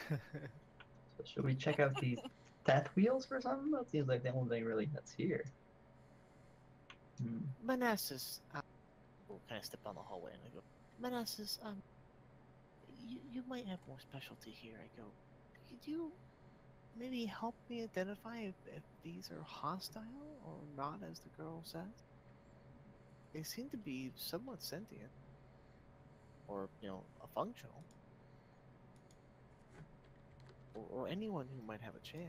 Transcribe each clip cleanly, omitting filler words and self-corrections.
So should we check out these death wheels for something? That seems like the only thing really that's here. Hmm. Manassas, we'll kind of step on the hallway and I go, Manassas, you might have more specialty here. I go, could you maybe help me identify if these are hostile or not, as the girl says? They seem to be somewhat sentient, or a functional, or anyone who might have a chance.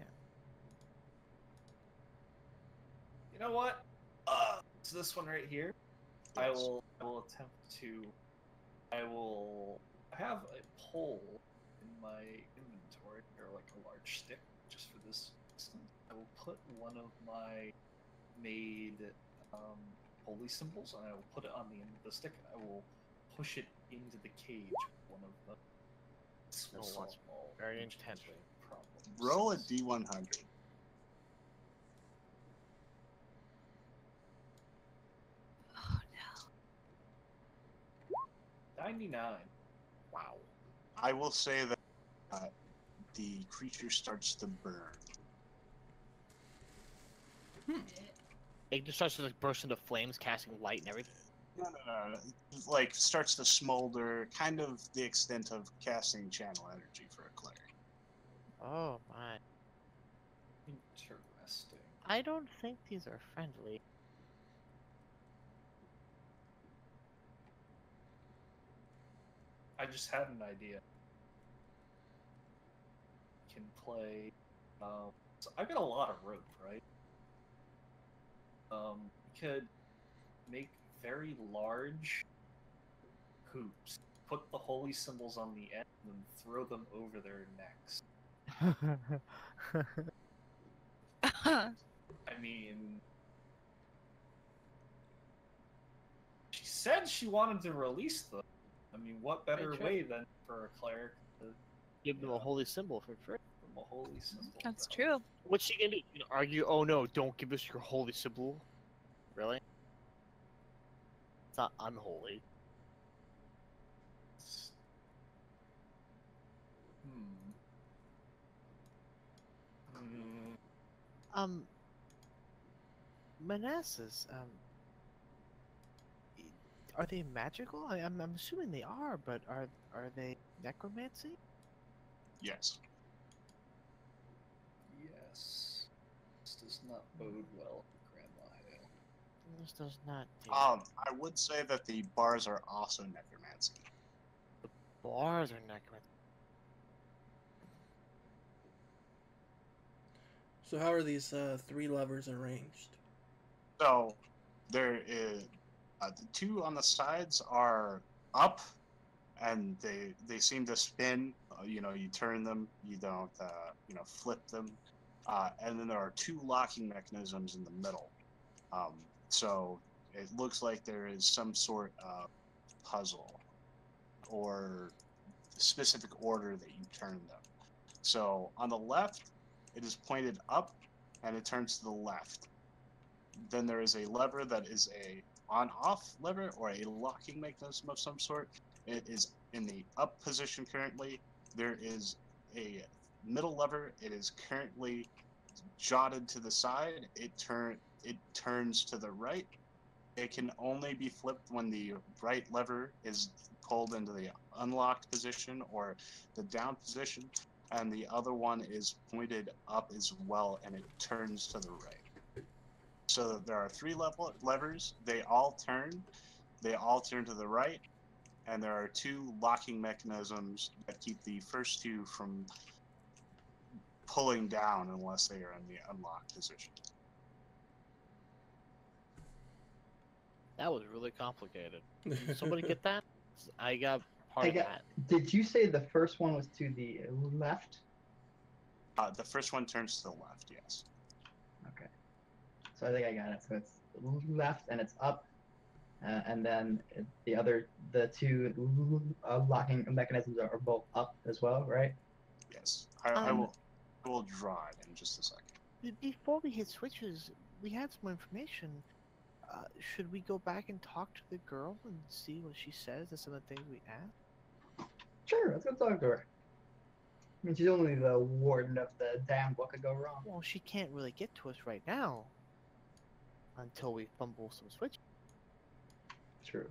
You know what? It's this one right here. Yes. I will attempt to. I will have a pole in my inventory, or like a large stick, just for this instant. I will put one of my made holy symbols, and I will put it on the end of the stick, and I will push it into the cage with one of the small, Very intently. problems. Roll a D100. Oh no. 99. Wow. I will say that the creature starts to burn. It just starts to like burst into flames, casting light and everything. No. Like, starts to smolder, kind of the extent of casting channel energy for a cleric. Oh my. Interesting. I don't think these are friendly. I just had an idea. Can play. So I've got a lot of rope, right? We could make very large hoops, put the holy symbols on the end, and then throw them over their necks. I mean, she said she wanted to release them. I mean, what better Right, sure. way than for a cleric to Give them a holy symbol for free. give them a holy symbol? That's true. What's she gonna do? You know, argue? Oh no! Don't give us your holy symbol. Really? It's not unholy. Hmm. Manassas. Are they magical? I'm assuming they are, but are they necromancy? Yes. Yes. This does not bode well, Grandma Hale. This does not. I would say that the bars are also necromancy. Bars are necromancy. So how are these 3 levers arranged? So there is the 2 on the sides are up, and they seem to spin. You turn them, you don't flip them, and then there are 2 locking mechanisms in the middle. So it looks like there is some sort of puzzle or specific order that you turn them. So on the left, it is pointed up, and it turns to the left. Then there is a lever that is a on-off lever or a locking mechanism of some sort. It is in the up position currently. There is a middle lever. It is currently jotted to the side. It turns to the right. It can only be flipped when the right lever is pulled into the unlocked position or the down position, and the other one is pointed up as well, and it turns to the right. So there are 3 levers. They all turn to the right, and there are 2 locking mechanisms that keep the first 2 from pulling down unless they are in the unlocked position. That was really complicated. Did somebody get that? I got part of that. Did you say the first one was to the left? The first one turns to the left, yes. Okay. So I think I got it. So it's left and it's up, and then the 2 locking mechanisms are both up as well, right? Yes. I will draw it in just a second. Before we hit switches, we had some information. Should we go back and talk to the girl and see what she says to some of the things we asked? Sure, let's go talk to her. mean, she's only the warden of the dam. What could go wrong? Well, she can't really get to us right now until we fumble some switch. True.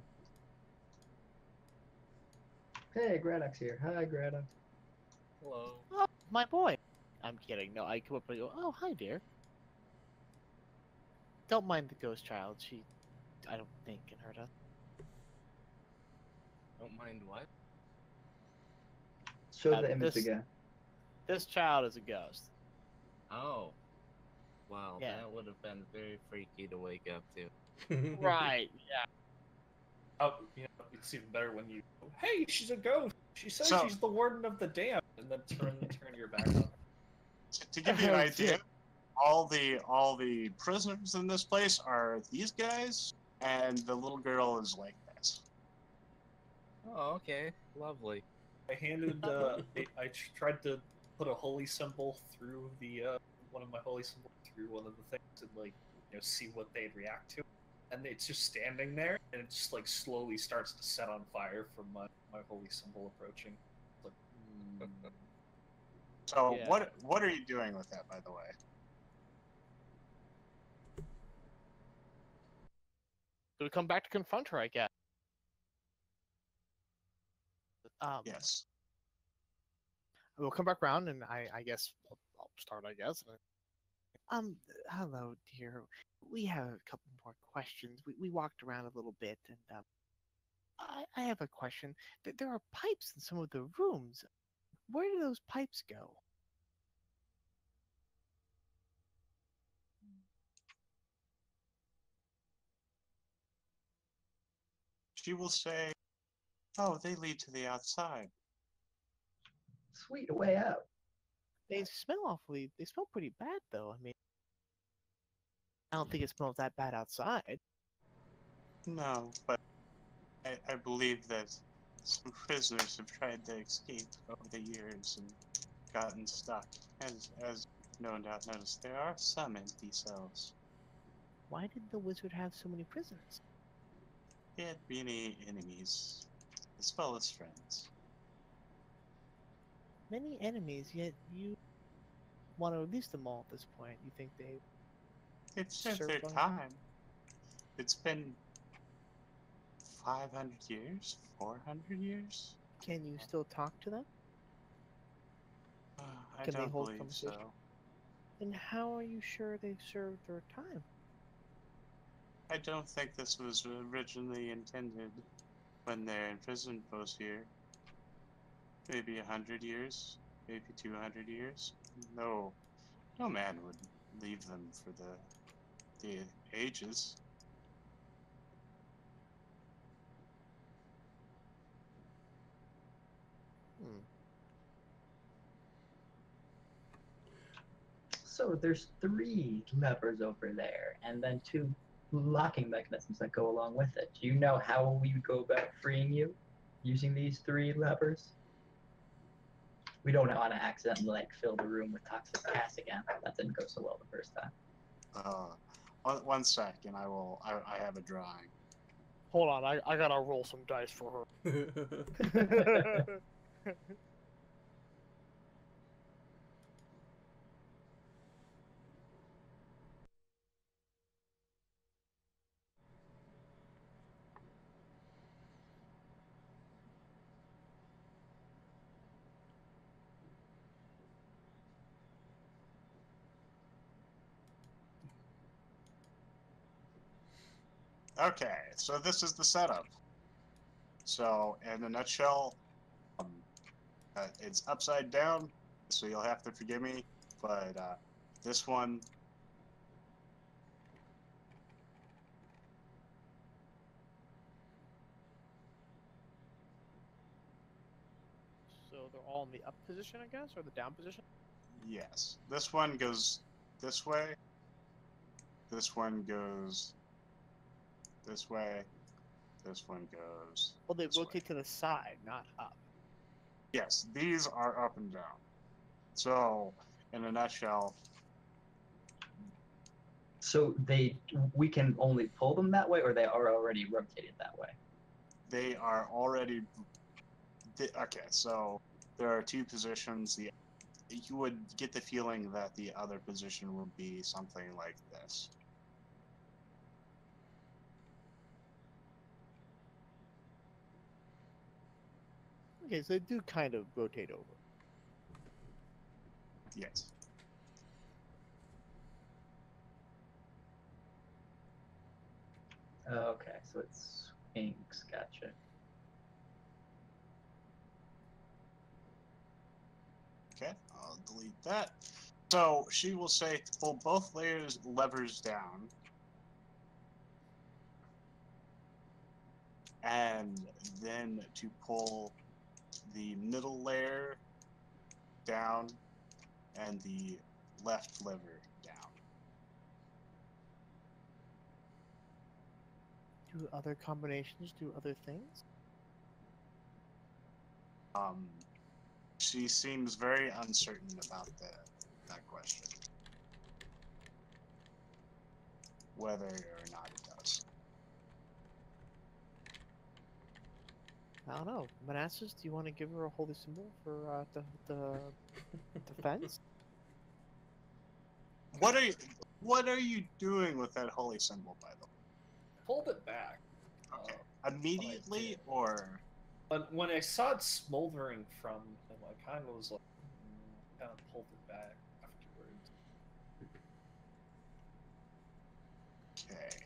Hey, Gretax here. Hi, Greta. Hello. Oh, my boy. I'm kidding. No, I come up and go, oh, hi, dear. Don't mind the ghost child. She, I don't think, can hurt us. Don't mind what? Show the image this- again. This child is a ghost. Oh. Wow, Yeah. that would have been very freaky to wake up to. Right, yeah. Oh, you know, it's even better when you. Hey, she's a ghost. She says So- she's the warden of the dam, and then turn your back on her. To give you an Oh, idea, shit. all the prisoners in this place are these guys, and the little girl is like this. Oh, okay. Lovely. I handed. I tried to put a holy symbol through the one of my holy symbols through one of the things and see what they'd react to, and it's just standing there, and it just slowly starts to set on fire from my holy symbol approaching. Like, So Yeah. what are you doing with that, by the way? So we come back to confront her, I guess. Yes. We'll come back around, and I guess I'll start. I guess. Hello, dear. We have a couple more questions. We walked around a little bit, and I have a question. There are pipes in some of the rooms. Where do those pipes go? She will say, "Oh, they lead to the outside." Sweet, a way out. They smell awfully. They smell pretty bad, though. I mean, I don't think it smells that bad outside. No, but I believe that some prisoners have tried to escape over the years and gotten stuck. As no doubt noticed, there are some empty cells. Why did the wizard have so many prisoners? He had many enemies, as well as friends. Many enemies, yet you want to release them all at this point. You think they They've served their Served on- time. It's been 500 years? 400 years? can you still talk to them? I Can they don't hold believe conversation? so. And how are you sure they've served their time? I don't think this was originally intended when their imprisonment was here. Maybe 100 years, maybe 200 years. No man would leave them for the ages. Hmm. So there's 3 levers over there, and then 2 locking mechanisms that go along with it. Do you know how we would go about freeing you using these 3 levers? We don't want to accidentally fill the room with toxic gas again. That didn't go so well the first time. One second, I have a drawing. Hold on, I gotta roll some dice for her. Okay, so this is the setup. So, in a nutshell, it's upside down, so you'll have to forgive me, but this one. So they're all in the up position, I guess, or the down position? Yes. This one goes this way. This one goes this way. This one goes. Well, they this way. rotate to the side, not up. Yes, these are up and down. So, in a nutshell, So we can only pull them that way, or they are already rotated that way? they are already. Okay, so there are 2 positions. The you would get the feeling that the other position would be something like this. Okay, so they do kind of rotate over. Yes. Okay, so it's swings. Gotcha. Okay, I'll delete that. So she will say to pull both levers down. And then to pull the middle layer down and the left lever down. Do other combinations do other things? She seems very uncertain about that question. Whether or not it does. I don't know. Manassas, do you want to give her a holy symbol for the defense? What are you doing with that holy symbol, by the way? Pulled it back. Okay. Immediately did. or But when I saw it smoldering from him, I kind of was like, kind of pulled it back afterwards. okay.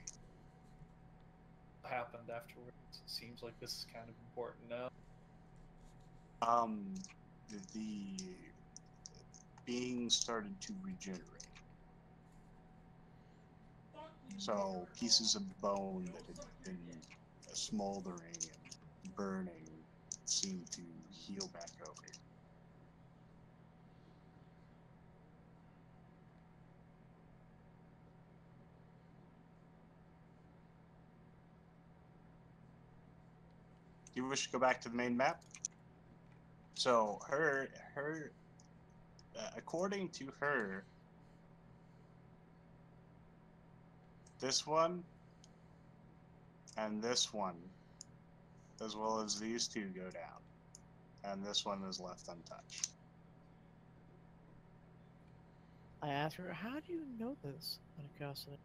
What happened afterwards? It seems like this is kind of important now. The being started to regenerate. So pieces of bone that had been smoldering and burning seem to heal back over. Do you wish to go back to the main map? So according to her, this one and this one, as well as these two, go down, and this one is left untouched. I asked her, how do you know this? Out of curiosity.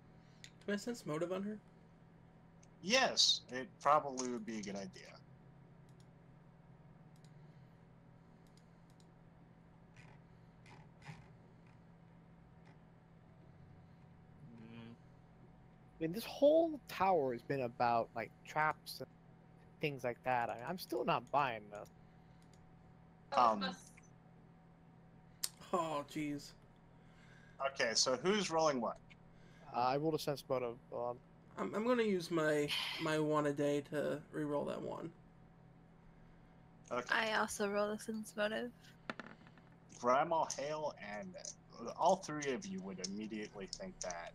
Can I sense motive on her? Yes, it probably would be a good idea. I mean, this whole tower has been about like traps and things like that. I'm still not buying this. Oh, jeez. Okay, so who's rolling what? I rolled a sense motive. I'm gonna use my one a day to reroll that one. Okay. I also rolled a sense motive. Grandma Hale and all three of you would immediately think that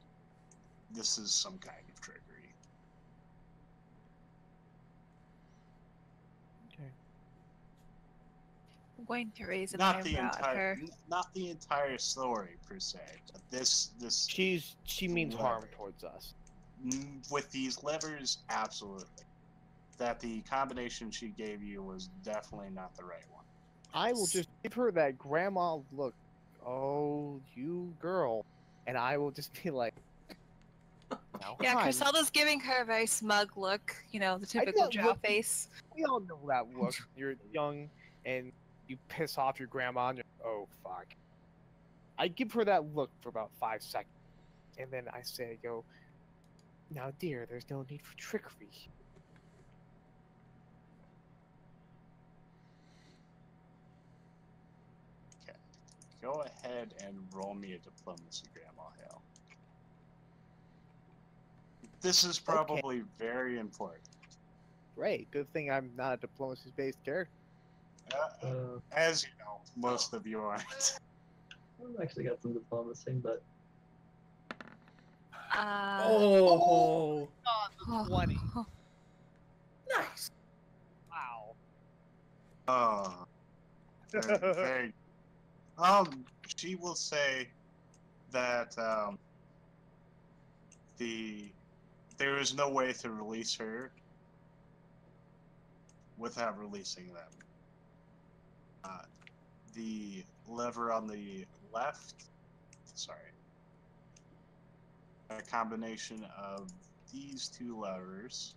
this is some kind of trickery. Okay. I'm going to raise an Not the eyebrow at entire, her. not the entire story per se, but this She means harm Lever. towards us. with these levers, absolutely. That the combination she gave you was definitely not the right one. I will just give her that grandma look. Oh, you girl, and I will just be like, now, Yeah, hi. Griselda's giving her a very smug look. You know, the I typical don't drow look- face. We all know that look. You're young and you piss off your grandma and you're, oh fuck. I give her that look for about 5 seconds, and then I say, "Go, now, dear. There's no need for trickery." Go ahead and roll me a diplomacy, Grandma Hale. This is probably very important. Great. Good thing I'm not a diplomacy-based character. As you know, most of you aren't. I've actually got some diplomacy, but Oh. Oh. 20. Nice. Wow. Oh, very. She will say that there is no way to release her without releasing them. the lever on the left, sorry, a combination of these two levers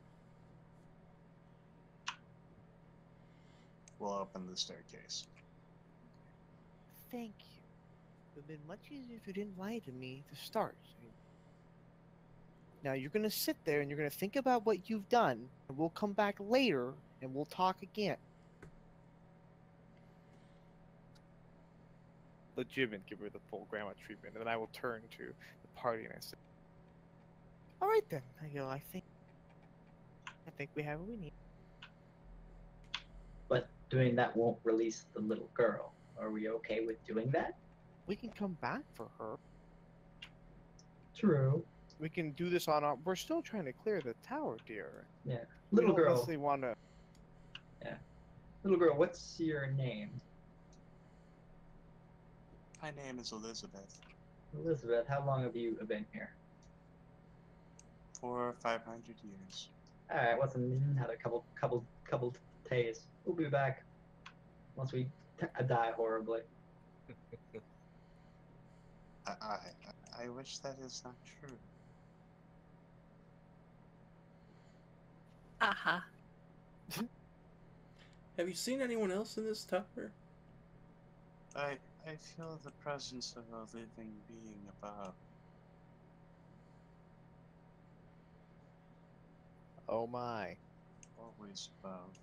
will open the staircase. Thank you. It would have been much easier if you didn't lie to me to start. Now you're gonna sit there and you're gonna think about what you've done, and we'll come back later and we'll talk again. Legitimate, give her the full grandma treatment, and then I will turn to the party and I say, "All right then." I go, I think we have what we need. But doing that won't release the little girl. Are we okay with doing that? We can come back for her. True. We can do this on our. We're still trying to clear the tower, dear. Little girl. Necessarily want to. Little girl, what's your name? My name is Elizabeth. Elizabeth, how long have you been here? For 500 years. Alright, had a couple days. We'll be back once we die horribly. I wish that is not true. Uh-huh. Have you seen anyone else in this tower? I feel the presence of a living being above. Oh my. Always above.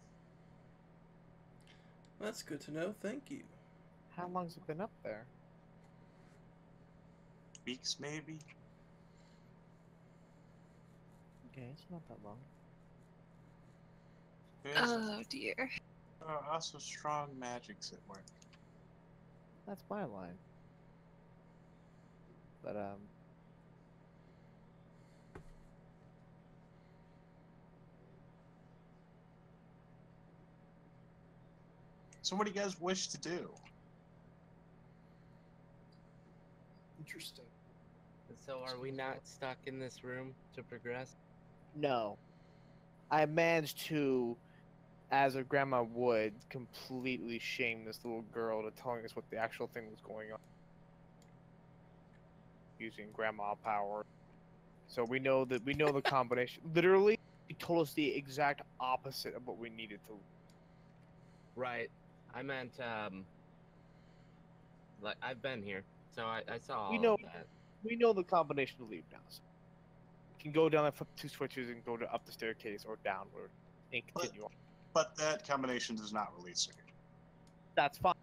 That's good to know, thank you. How long's it been up there? Weeks, maybe? Okay, it's not that long. Oh dear. There are also strong magics at work. That's my line. But So what do you guys wish to do? Interesting. So are we not stuck in this room to progress? no. I managed to, as a grandma would, completely shame this little girl to telling us what the actual thing was going on. Using grandma power. So we know the combination. Literally, he told us the exact opposite of what we needed to. Right. I meant, like, I've been here, so I saw We all know- of that. We know the combination to leave now. So you can go down and flip 2 switches and go to up the staircase or downward and continue on. But that combination does not release her. That's fine.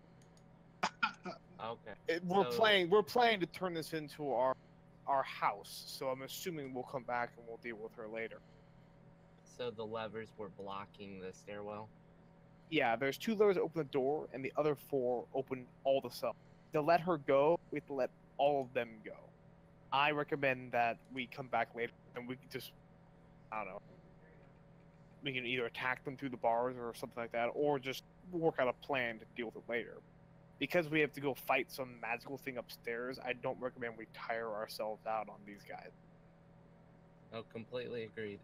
Okay. We're So- playing to turn this into our house. So I'm assuming we'll come back and we'll deal with her later. So the levers were blocking the stairwell? Yeah, there's 2 levers that open the door, and the other 4 open all the cells. To let her go, we have to let all of them go. I recommend that we come back later and we can just, I don't know, we can either attack them through the bars or something like that, or just work out a plan to deal with it later. Because we have to go fight some magical thing upstairs, I don't recommend we tire ourselves out on these guys. Oh, completely agreed.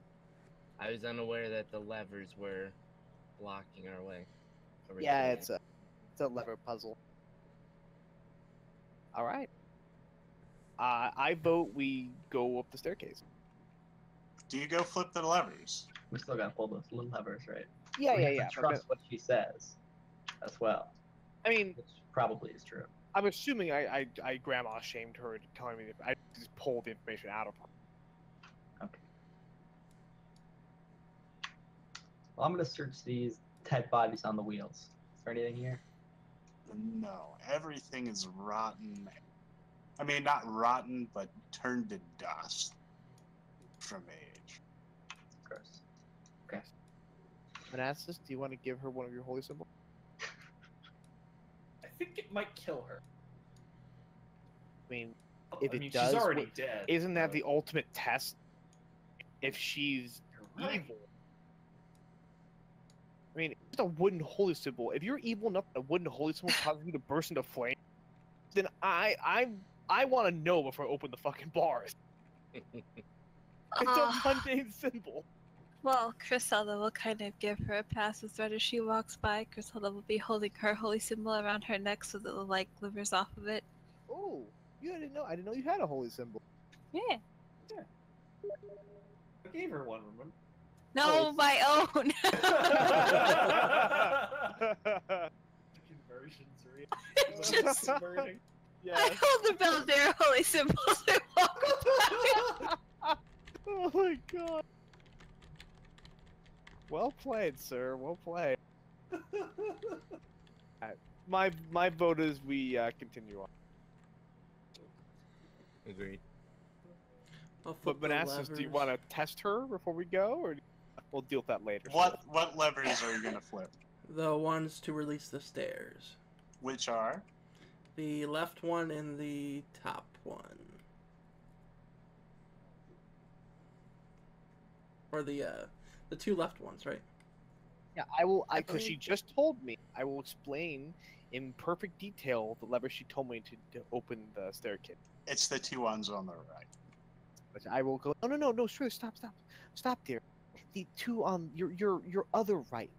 I was unaware that the levers were blocking our way. Yeah, originally. it's a lever puzzle. All right. I vote we go up the staircase. Do you go flip the levers? We still gotta pull those little levers, right? Yeah, We yeah, have yeah. to trust what she says as well, I mean, which probably is true. I'm assuming I grandma shamed her into telling me that I just pulled the information out of her. Okay. Well, I'm gonna search these dead bodies on the wheels. Is there anything here? No, everything is rotten. I mean, not rotten, but turned to dust from age. Gross. Okay. Manassas, do you want to give her one of your holy symbols? I think it might kill her. I mean, If I it mean, does, she's already what- dead. isn't that but the ultimate test? If she's you're right. evil. I mean, it's just a wooden holy symbol. If you're evil enough that a wooden holy symbol causes you to burst into flame, then I want to know before I open the fucking bars. It's a mundane symbol. Well, Griselda will kind of give her a pass as right as she walks by. Griselda will be holding her holy symbol around her neck so that the light glimmers off of it. Oh, you didn't know? I didn't know you had a holy symbol. Yeah. I gave her one, remember? No, my own. Conversions real. Just- Subverting. Yeah. I hold the Belvedere holy symbol as I walk by. Oh my god. Well played, sir. Well played. My vote is we continue on. Agreed. I'll But flip the Manassas, do you levers. want to test her before we go, or we'll deal with that later? What levers are you gonna flip? The ones to release the stairs. Which are? The left one and the top one. Or the two left ones, right? Yeah, I will. I Because she believe- just told me. I will explain in perfect detail the lever she told me to open the staircase. It's the two ones on the right. But I will go. No, sure, stop, dear. The two on your other right,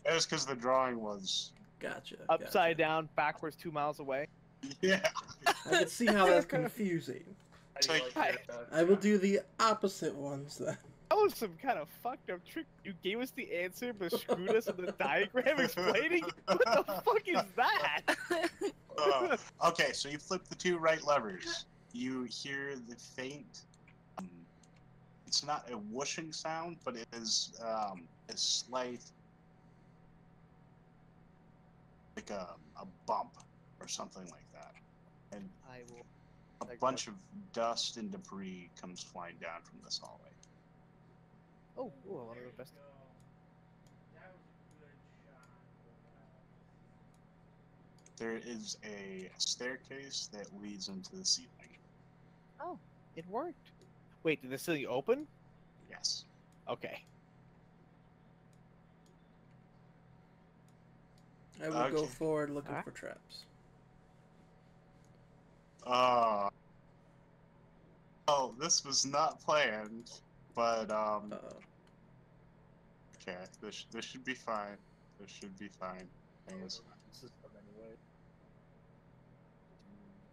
It was because the drawing was. Gotcha. upside gotcha. down, backwards, 2 miles away. Yeah. I can see how that's confusing. How do you like Hi. that? I will do the opposite ones then. That was some kind of fucked up trick. You gave us the answer, but screwed us in the diagram explaining. What the fuck is that? Okay, so you flip the two right levers. You hear the faint. It's not a whooshing sound, but it is a slight, like a bump or something like that, and I will. a bunch of dust and debris comes flying down from this hallway. Oh, I want to go best. There is a staircase that leads into the ceiling. Oh, it worked. Wait, did the ceiling open? Yes. Okay. I will go Okay. forward looking Alright. for traps. Oh, this was not planned, but Uh-oh. okay, this should be fine. This should be fine. Thing is, This is fun anyway.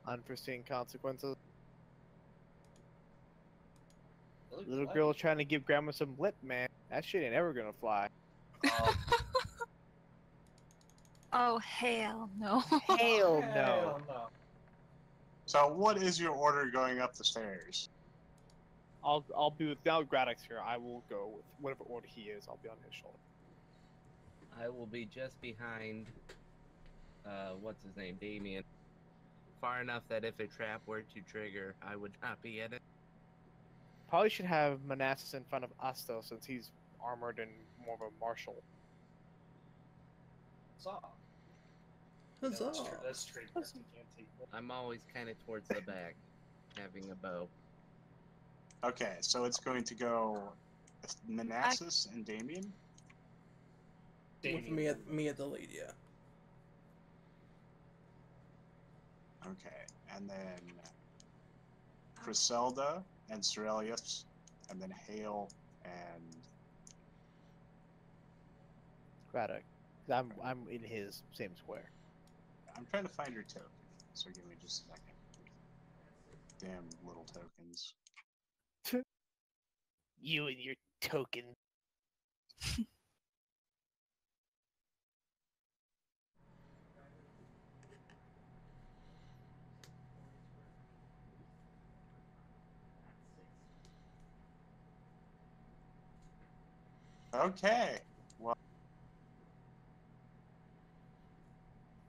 Unforeseen consequences. Really Little glad- girl trying to give grandma some lip, man. That shit ain't ever gonna fly. Oh, hell no. Hell no. Hell no. so what is your order going up the stairs? I'll be with now Graddock's here. I will go with whatever order he is. I'll be on his shoulder. I will be just behind, what's his name, Damien. Far enough that if a trap were to trigger, I would not be in it. Probably should have Manassas in front of us though, since he's armored and more of a martial. Saw. Huzzah. That's straight. You can't take that. I'm always kind of towards the back, having a bow. Okay, so it's going to go with Manassas and Damien. With me at the lead, yeah. Okay, and then Griselda and Cerelius, and then Hale and Graddock. I'm in his same square. I'm trying to find your token, so give me just a second. Damn little tokens. You and your token. Okay, well,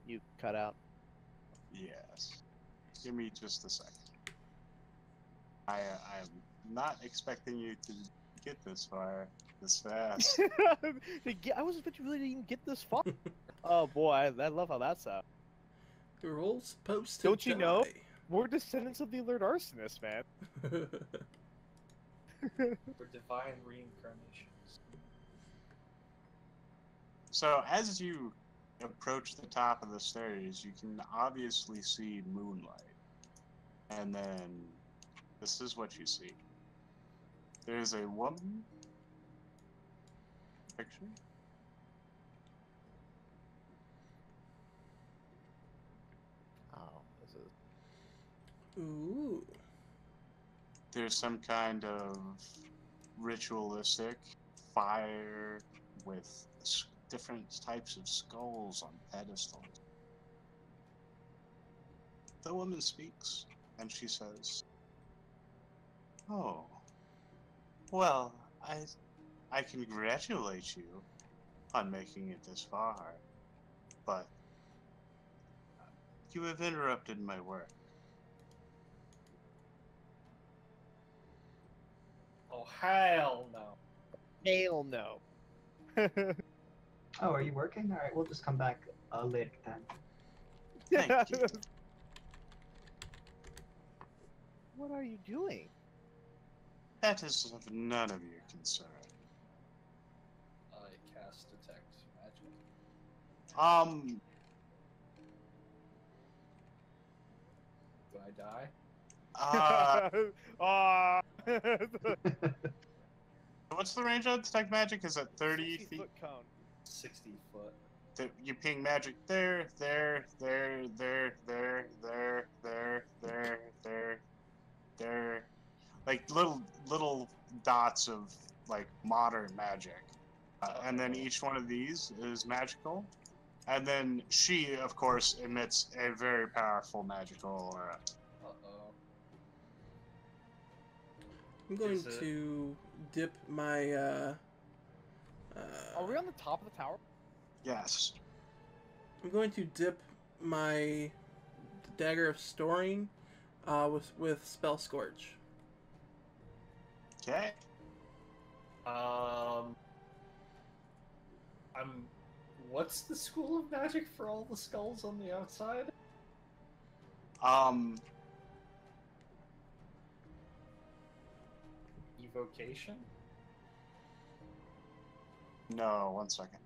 You cut out. yes. Give me just a second. I'm not expecting you to get this far, this fast. I wasn't expecting you really to even get this far. Oh boy, I love how that sounds. You're all supposed to Don't you know? die. We're descendants of the alert arsonist, man. For divine reincarnations. So as you approach the top of the stairs, you can obviously see moonlight. And then this is what you see. There's a woman fiction. Oh, this is Ooh. There's some kind of ritualistic fire with different types of skulls on pedestals. The woman speaks, and she says, "Oh, well, I congratulate you on making it this far, but you have interrupted my work." Oh, hell no. Hell no. Oh, are you working? All right, we'll just come back later then. Thank you. What are you doing? That is of none of your concern. I cast detect magic. Do I die? Ah. What's the range of detect magic? Is it 30 60 feet? foot cone. 60 foot. You ping magic there, there, there, there, there, there, there, there, there, there, like little dots of like modern magic, and then each one of these is magical, and then she, of course, emits a very powerful magical aura. Uh-oh. I'm going Is it- to dip my. Are we on the top of the tower? Yes. I'm going to dip my dagger of storing with spell scorch. Okay. What's the school of magic for all the skulls on the outside? Evocation? No, 1 second.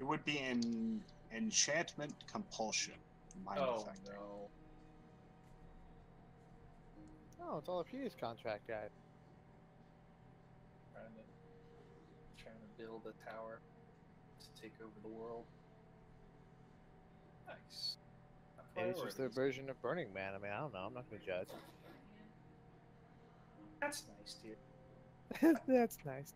It would be an enchantment compulsion. Mind effect. No. Oh, it's all a previous contract, guy. Trying to build a tower to take over the world. Nice. Maybe it's just their Priorities. version of Burning Man. I mean, I don't know. I'm not gonna judge. That's nice, dude. That's nice.